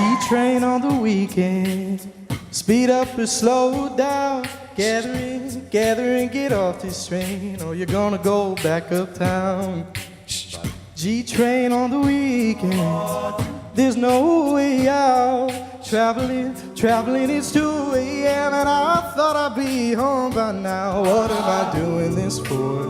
G-train on the weekend. Speed up or slow down. Gather and get off this train, or you're gonna go back uptown. G-train on the weekend. There's no way out. Traveling, it's 2 a.m. and I thought I'd be home by now. What am I doing this for?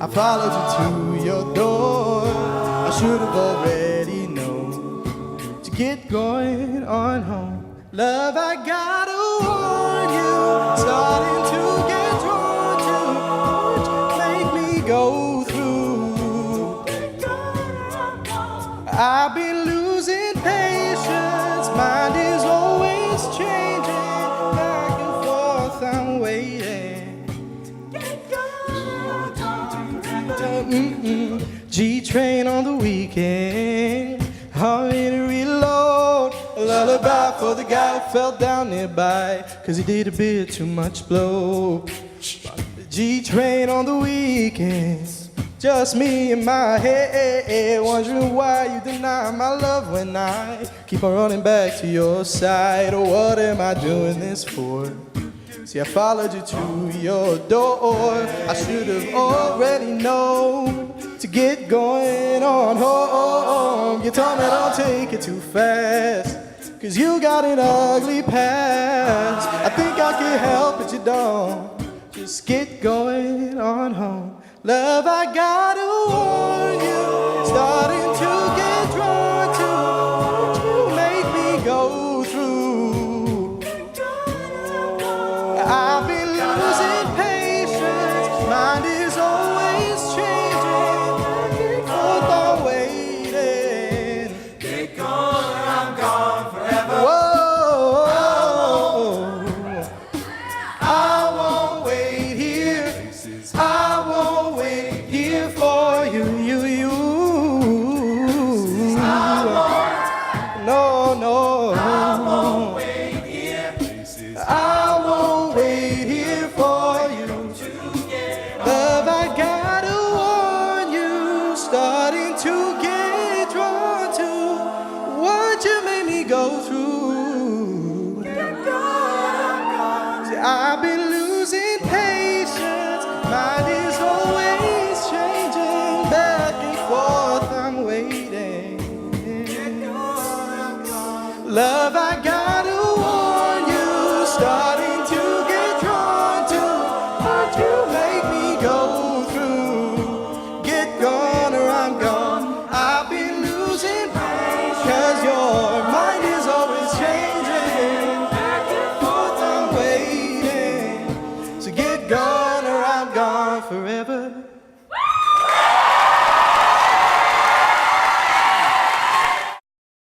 I followed you to your door. I should have already known to get going on home. Love, I gotta warn you, starting to get drawn to what you make me go through. I've been losing patience, mind is always changing, back and forth I'm waiting. G-train on the weekend, I'm in a reload. A lullaby for the guy who fell down nearby, 'cause he did a bit too much blow. G-train on the weekend, just me in my head, wondering why you deny my love when I keep on running back to your side. Oh, what am I doing this for? See, I followed you to your door. I should have already known to get going on home. You told me don't take it too fast, 'cause you got an ugly past. I think I can help, but you don't. Just get going on home. Love, I gotta warn you, starting to get drawn to what you make me go through. I've been losing patience, mind is always changing, back and forth I'm waiting. Get gone, I'm gone forever. Whoa, I won't wait here, I won't wait here for you. No, I won't wait here. I won't wait here for you. Love, I gotta warn you, starting to get drawn to what you made me go through. See, I've been losing patience, mind is always changing, back and forth I'm waiting. Love, I gotta warn you, starting to get drawn to what you make me go through. Get gone or I'm gone, I've been losing patience, 'cause your mind is always changing, back and forth I'm waiting. So get gone or I'm gone forever.